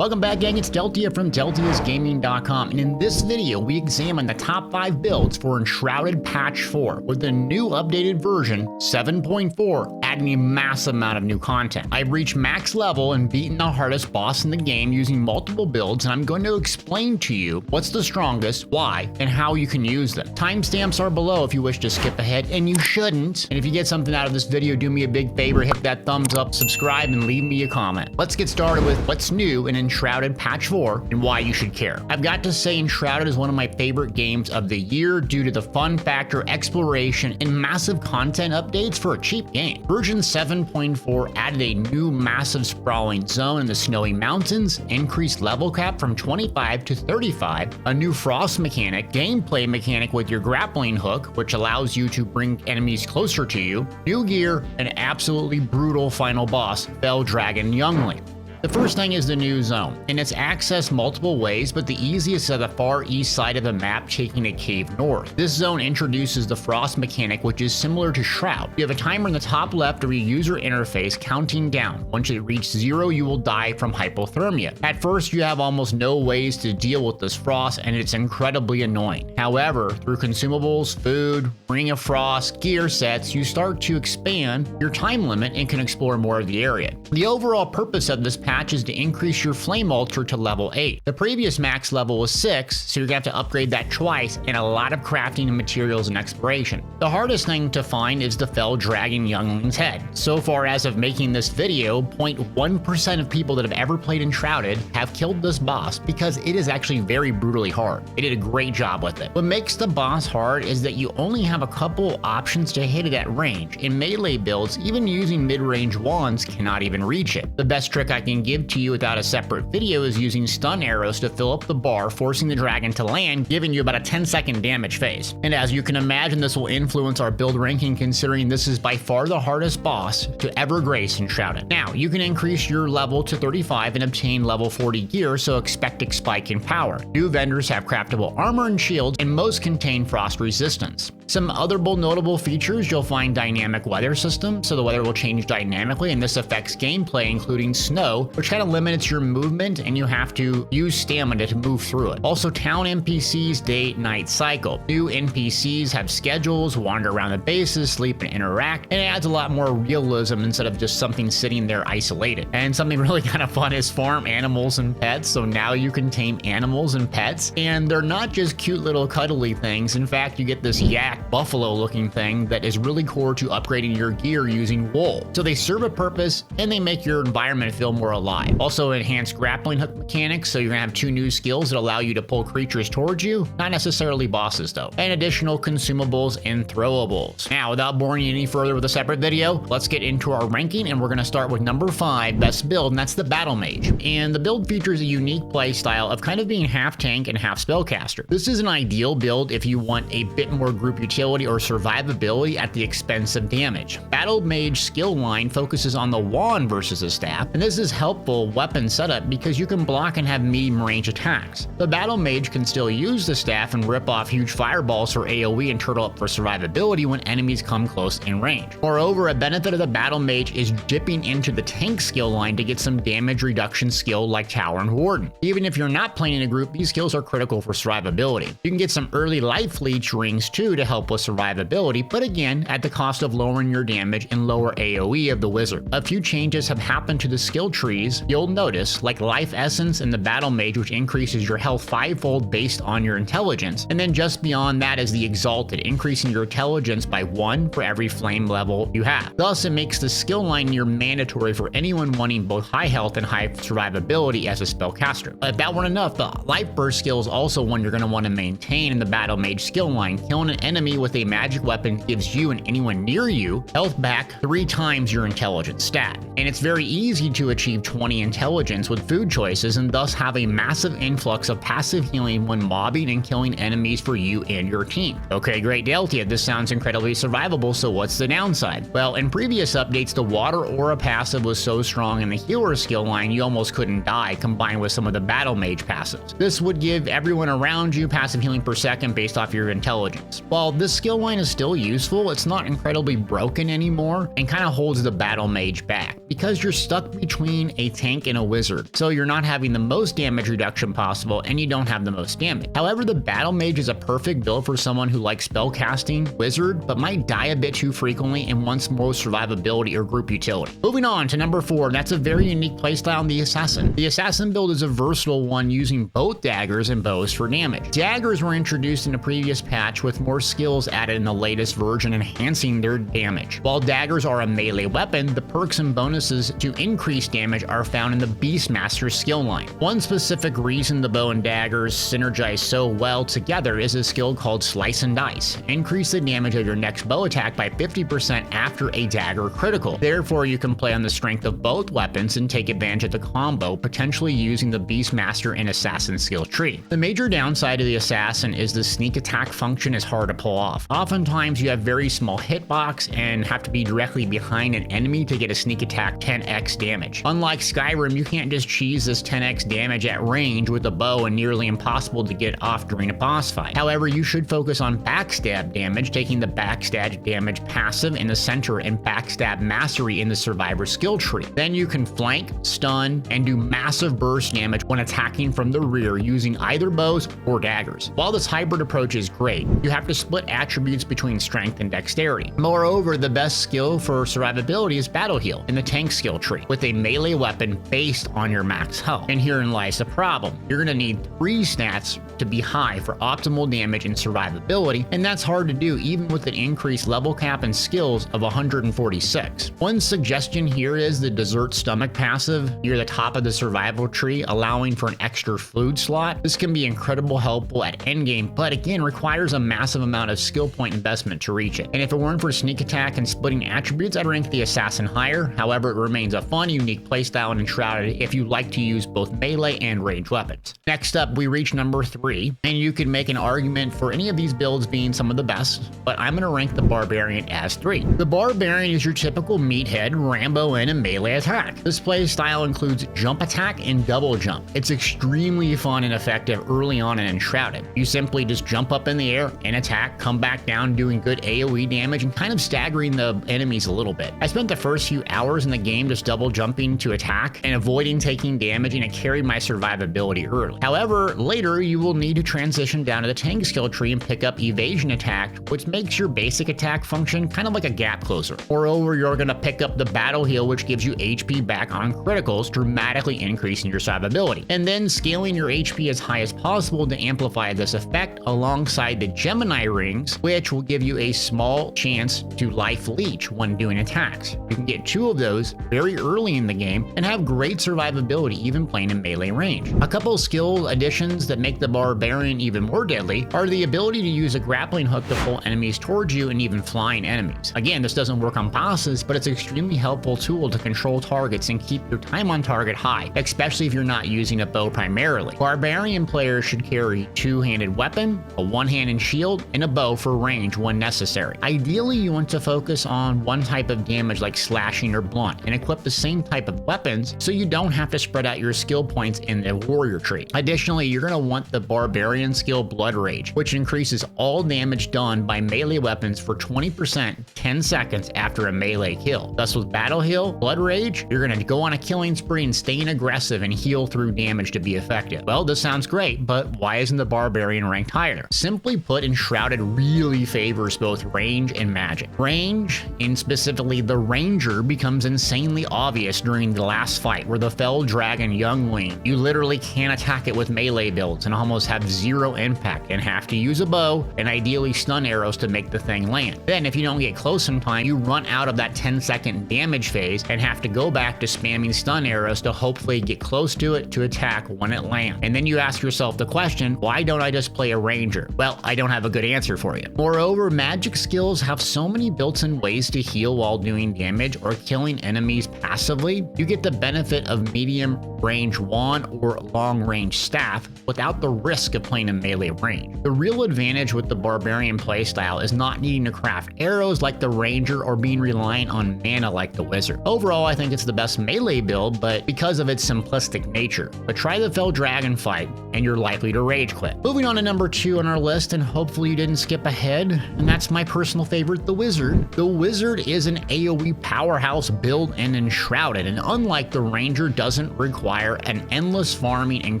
Welcome back, gang. It's Deltia from Deltiasgaming.com, and in this video we examine the top 5 builds for Enshrouded Patch 4 with the new updated version 7.4, adding a massive amount of new content. I've reached max level and beaten the hardest boss in the game using multiple builds, and I'm going to explain to you what's the strongest, why, and how you can use them. Timestamps are below if you wish to skip ahead, and you shouldn't. And if you get something out of this video, do me a big favor, hit that thumbs up, subscribe, and leave me a comment. Let's get started with what's new in Enshrouded Patch 4 and why you should care. I've got to say Enshrouded is one of my favorite games of the year due to the fun factor, exploration, and massive content updates for a cheap game. Version 7.4 added a new massive sprawling zone in the snowy mountains, increased level cap from 25 to 35, a new frost mechanic, gameplay mechanic with your grappling hook, which allows you to bring enemies closer to you, new gear, and absolutely brutal final boss, Fell Dragon Youngling. The first thing is the new zone, and it's accessed multiple ways, but the easiest is at the far east side of the map, taking a cave north. This zone introduces the frost mechanic, which is similar to Shroud. You have a timer in the top left of your user interface counting down. Once it reaches 0, you will die from hypothermia. At first, you have almost no ways to deal with this frost, and it's incredibly annoying. However, through consumables, food, Ring of Frost, gear sets, you start to expand your time limit and can explore more of the area. The overall purpose of this patch is to increase your flame altar to level 8. The previous max level was 6, so you're going to have to upgrade that twice, and a lot of crafting and materials and exploration. The hardest thing to find is the Fell Dragon Youngling's head. So far as of making this video, 0.1% of people that have ever played Enshrouded have killed this boss because it is actually very brutally hard. They did a great job with it. What makes the boss hard is that you only have a couple options to hit it at range. In melee builds, even using mid-range wands cannot even reach it. The best trick I can give to you without a separate video is using stun arrows to fill up the bar, forcing the dragon to land, giving you about a 10-second damage phase. And as you can imagine, this will influence our build ranking, considering this is by far the hardest boss to ever grace Enshrouded. Now, you can increase your level to 35 and obtain level 40 gear, so expect a spike in power. New vendors have craftable armor and shields, and most contain frost resistance. Some other notable features, you'll find dynamic weather system, so the weather will change dynamically, and this affects gameplay, including snow, which kind of limits your movement, and you have to use stamina to move through it. Also, town NPCs day-night cycle. New NPCs have schedules, wander around the bases, sleep, and interact, and it adds a lot more realism instead of just something sitting there isolated. And something really kind of fun is farm animals and pets, so now you can tame animals and pets, and they're not just cute little cuddly things. In fact, you get this yak buffalo looking thing that is really core to upgrading your gear using wool. So they serve a purpose, and they make your environment feel more alive. Also, enhanced grappling hook mechanics, so you're gonna have 2 new skills that allow you to pull creatures towards you, not necessarily bosses though, and additional consumables and throwables. Now, without boring you any further with a separate video, let's get into our ranking, and we're gonna start with number 5 best build, and that's the Battlemage. And the build features a unique play style of kind of being half tank and half spellcaster. This is an ideal build if you want a bit more group utility or survivability at the expense of damage. Battlemage skill line focuses on the wand versus a staff, and this is helpful weapon setup because you can block and have medium range attacks. The Battlemage can still use the staff and rip off huge fireballs for AoE and turtle up for survivability when enemies come close in range. Moreover, a benefit of the Battlemage is dipping into the tank skill line to get some damage reduction skill like Tower and Warden. Even if you're not playing in a group, these skills are critical for survivability. You can get some early life leech rings too to help with survivability, but again, at the cost of lowering your damage and lower AoE of the wizard. A few changes have happened to the skill trees you'll notice, like Life Essence in the Battlemage, which increases your health 5-fold based on your intelligence, and then just beyond that is the Exalted, increasing your intelligence by 1 for every flame level you have. Thus, it makes the skill line near mandatory for anyone wanting both high health and high survivability as a spellcaster. If that weren't enough, the Life Burst skill is also one you're going to want to maintain in the Battlemage skill line. Killing an enemy with a magic weapon gives you and anyone near you health back 3 times your intelligence stat. And it's very easy to achieve 20 intelligence with food choices, and thus have a massive influx of passive healing when mobbing and killing enemies for you and your team. Okay, great Deltia, this sounds incredibly survivable, so what's the downside? Well, in previous updates, the Water Aura passive was so strong in the healer skill line you almost couldn't die, combined with some of the Battlemage passives. This would give everyone around you passive healing per second based off your intelligence. While While this skill line is still useful, it's not incredibly broken anymore and kind of holds the battle mage back because you're stuck between a tank and a wizard, so you're not having the most damage reduction possible and you don't have the most damage. However, the battle mage is a perfect build for someone who likes spellcasting wizard but might die a bit too frequently and wants more survivability or group utility. Moving on to number 4, that's a very unique playstyle in the assassin. The assassin build is a versatile one using both daggers and bows for damage. Daggers were introduced in a previous patch with more skills added in the latest version, enhancing their damage. While daggers are a melee weapon, the perks and bonuses to increase damage are found in the Beastmaster skill line. One specific reason the bow and daggers synergize so well together is a skill called Slice and Dice. Increase the damage of your next bow attack by 50% after a dagger critical. Therefore, you can play on the strength of both weapons and take advantage of the combo, potentially using the Beastmaster and Assassin skill tree. The major downside of the Assassin is the sneak attack function is hard to pull off. Oftentimes, you have very small hitbox and have to be directly behind an enemy to get a sneak attack 10x damage. Unlike Skyrim, you can't just cheese this 10x damage at range with a bow and nearly impossible to get off during a boss fight. However, you should focus on backstab damage, taking the backstab damage passive in the center and backstab mastery in the survivor skill tree. Then you can flank, stun, and do massive burst damage when attacking from the rear using either bows or daggers. While this hybrid approach is great, you have to split attributes between strength and dexterity. Moreover, the best skill for survivability is Battle Heal in the tank skill tree, with a melee weapon based on your max health. And herein lies the problem. You're going to need 3 stats to be high for optimal damage and survivability, and that's hard to do even with an increased level cap and skills of 146. One suggestion here is the Desert Stomach passive near the top of the survival tree, allowing for an extra food slot. This can be incredibly helpful at endgame, but again requires a massive amount of skill point investment to reach it. And if it weren't for sneak attack and splitting attributes, I'd rank the Assassin higher. However, it remains a fun, unique playstyle in Enshrouded if you like to use both melee and ranged weapons. Next up, we reach number 3, and you could make an argument for any of these builds being some of the best, but I'm going to rank the Barbarian as 3. The Barbarian is your typical meathead, Rambo in a melee attack. This playstyle includes jump attack and double jump. It's extremely fun and effective early on in Enshrouded. You simply just jump up in the air and attack, come back down doing good AoE damage and kind of staggering the enemies a little bit. I spent the first few hours in the game just double jumping to attack and avoiding taking damage, and it carried my survivability early. However, later you will need to transition down to the tank skill tree and pick up evasion attack, which makes your basic attack function kind of like a gap closer. Moreover, you're going to pick up the Battle Heal, which gives you HP back on criticals, dramatically increasing your survivability. And then scaling your HP as high as possible to amplify this effect alongside the Gemini rings, which will give you a small chance to life leech when doing attacks. You can get 2 of those very early in the game and have great survivability even playing in melee range. A couple skill additions that make the Barbarian even more deadly are the ability to use a grappling hook to pull enemies towards you and even flying enemies. Again, this doesn't work on bosses, but it's an extremely helpful tool to control targets and keep your time on target high, especially if you're not using a bow primarily. Barbarian players should carry a 2-handed weapon, a 1-handed shield, and a bow for range when necessary. Ideally, you want to focus on one type of damage like slashing or blunt and equip the same type of weapons so you don't have to spread out your skill points in the warrior tree. Additionally, you're going to want the Barbarian skill Blood Rage, which increases all damage done by melee weapons for 20% 10 seconds after a melee kill. Thus with Battle Heal, Blood Rage, you're going to go on a killing spree and staying aggressive and heal through damage to be effective. Well, this sounds great, but why isn't the Barbarian ranked higher? Simply put, Enshrouded really favors both range and magic. Range, and specifically the Ranger, becomes insanely obvious during the last fight where the Fell Dragon Youngling, you literally can't attack it with melee builds and almost have 0 impact and have to use a bow and ideally stun arrows to make the thing land. Then if you don't get close in time, you run out of that 10-second damage phase and have to go back to spamming stun arrows to hopefully get close to it to attack when it lands. And then you ask yourself the question, why don't I just play a Ranger? Well, I don't have a good answer for you. Moreover, magic skills have so many built-in ways to heal while doing damage or killing enemies passively. You get the benefit of medium range wand or long range staff without the risk of playing in melee range. The real advantage with the Barbarian playstyle is not needing to craft arrows like the Ranger or being reliant on mana like the Wizard. Overall, I think it's the best melee build, but because of its simplistic nature. But try the Fell Dragon fight and you're likely to rage quit. Moving on to number 2 on our list, and hopefully you didn't skip ahead, and that's my personal favorite, the Wizard. The Wizard is an AoE powerhouse build in Enshrouded, and unlike the Ranger, doesn't require an endless farming and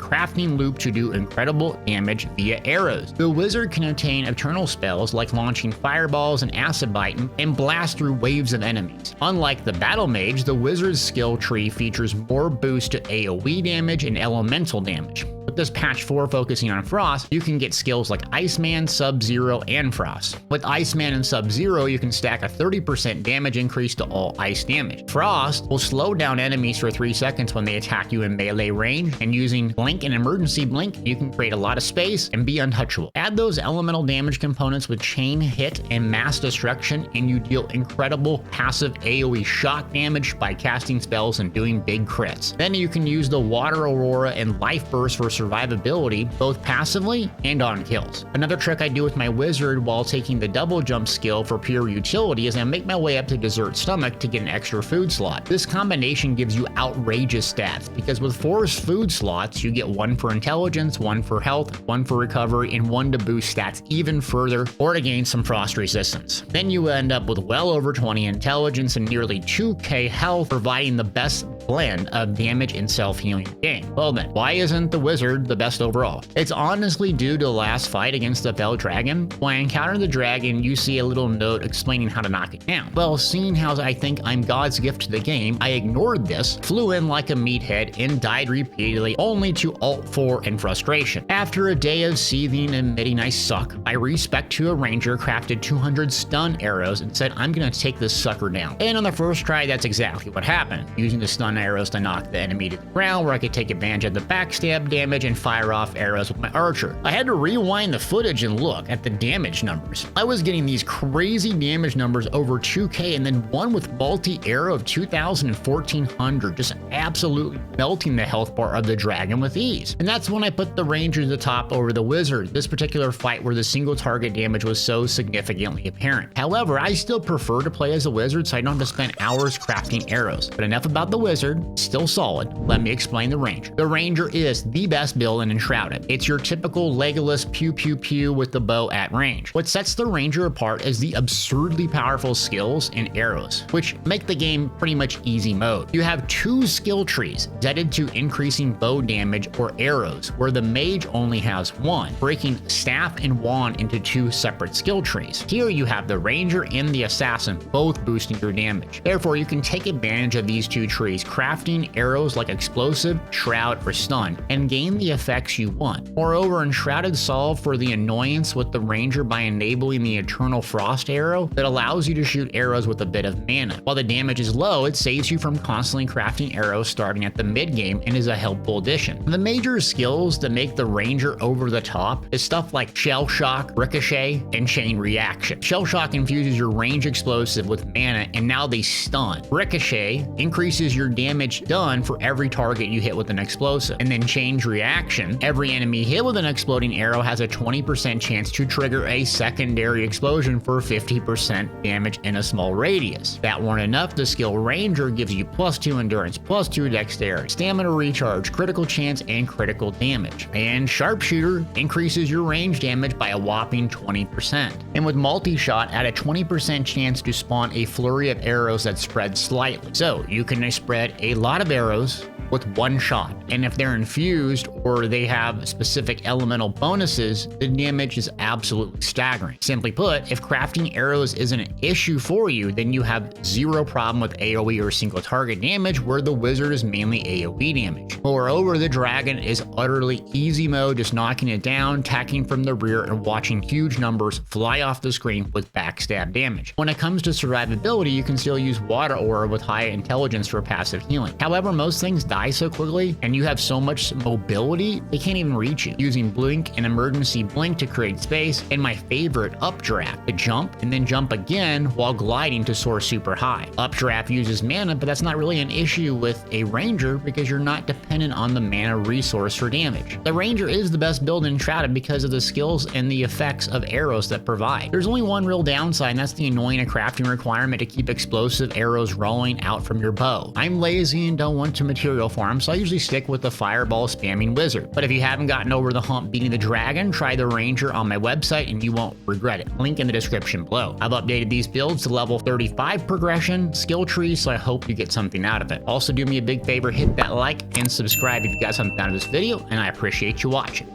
crafting loop to do incredible damage via arrows. The Wizard can obtain eternal spells like launching fireballs and acid biting and blast through waves of enemies. Unlike the Battlemage, the Wizard's skill tree features more boost to AoE damage and elemental damage. With this patch 4 focusing on Frost, you can get skills like Iceman, Sub-Zero, and Frost. With Iceman and Sub-Zero, you can stack a 30% damage increase to all ice damage. Frost will slow down enemies for 3 seconds when they attack you in melee range, and using Blink and Emergency Blink, you can create a lot of space and be untouchable. Add those elemental damage components with Chain Hit and Mass Destruction, and you deal incredible passive AoE shock damage by casting spells and doing big crits. Then you can use the Water Aurora and Life Burst for survivability, both passively and on kills. Another trick I do with my Wizard while taking the double jump skill for pure utility is I make my way up to Dessert Stomach to get an extra food slot. This combination gives you outrageous stats, because with 4 food slots, you get 1 for intelligence, 1 for health, 1 for recovery, and 1 to boost stats even further or to gain some frost resistance. Then you end up with well over 20 intelligence and nearly 2k health, providing the best blend of damage and self-healing game. Well then, why isn't the Wizard the best overall? It's honestly due to the last fight against the Fell Dragon. When I encounter the dragon, you see a little note explaining how to knock it down. Well, seeing how I think I'm God's gift to the game, I ignored this, flew in like a meathead, and died repeatedly, only to Alt 4 in frustration. After a day of seething and admitting I suck, I respec to a Ranger, crafted 200 stun arrows, and said I'm gonna take this sucker down. And on the first try, that's exactly what happened, using the stun arrows to knock the enemy to the ground, where I could take advantage of the backstab damage and fire off arrows with my archer. I had to rewind the footage and look at the damage numbers. I was getting these crazy damage numbers over 2k, and then one with multi-arrow of 2000 and 1400, just absolutely melting the health bar of the dragon with ease. And that's when I put the Ranger to the top over the Wizard, this particular fight where the single target damage was so significantly apparent. However, I still prefer to play as a Wizard so I don't have to spend hours crafting arrows. But enough about the Wizard, still solid. Let me explain the Ranger. The Ranger is the best build in Enshrouded. It's your typical Legolas pew pew pew with the bow at range. What sets the Ranger apart is the absurdly powerful skills and arrows, which make the game pretty much easy mode. You have 2 skill trees dedicated to increasing bow damage or arrows, where the mage only has 1, breaking staff and wand into 2 separate skill trees. Here you have the Ranger and the Assassin both boosting your damage. Therefore, you can take advantage of these 2 trees, crafting arrows like Explosive, Shroud, or Stun, and gain the effects you want. Moreover, Enshrouded solved for the annoyance with the Ranger by enabling the Eternal Frost arrow that allows you to shoot arrows with a bit of mana. While the damage is low, it saves you from constantly crafting arrows starting at the mid-game and is a helpful addition. The major skills that make the Ranger over the top is stuff like Shell Shock, Ricochet, and Chain Reaction. Shell Shock infuses your range explosive with mana, and now they stun. Ricochet increases your damage done for every target you hit with an explosive. And then Chain Reaction, every enemy hit with an exploding arrow has a 20% chance to trigger a secondary explosion for 50% damage in a small radius. That weren't enough, the skill Ranger gives you +2 endurance, +2 dexterity, stamina recharge, critical chance, and critical damage. And Sharpshooter increases your range damage by a whopping 20%. And with multi-shot, add a 20% chance to spawn a flurry of arrows that spread slightly. So you can spread a lot of arrows with 1 shot, and if they're infused or they have specific elemental bonuses, the damage is absolutely staggering. Simply put, if crafting arrows isn't an issue for you, then you have 0 problem with AoE or single target damage, where the Wizard is mainly AoE damage. Moreover, the Dragon is utterly easy mode, just knocking it down, attacking from the rear, and watching huge numbers fly off the screen with backstab damage. When it comes to survivability, you can still use Water Aura with high intelligence for passive healing. However, most things die so quickly, and you have so much mobility, they can't even reach you. Using Blink and Emergency Blink to create space, and my favorite, Updraft, to jump and then jump again while gliding to soar super high. Updraft uses mana, but that's not really an issue with a Ranger because you're not dependent on the mana resource for damage. The Ranger is the best build in Enshrouded because of the skills and the effects of arrows that provide. There's only one real downside, and that's the annoying crafting requirement to keep explosive arrows rolling out from your bow. I'm lazy and don't want to material farm, so I usually stick with the fireball spamming wizard. But if you haven't gotten over the hump beating the dragon, try the ranger on my website and you won't regret it. Link in the description below. I've updated these builds to level 35 progression, skill tree, so I hope you get something out of it. Also do me a big favor, hit that like and subscribe if you got something out of this video, and I appreciate you watching.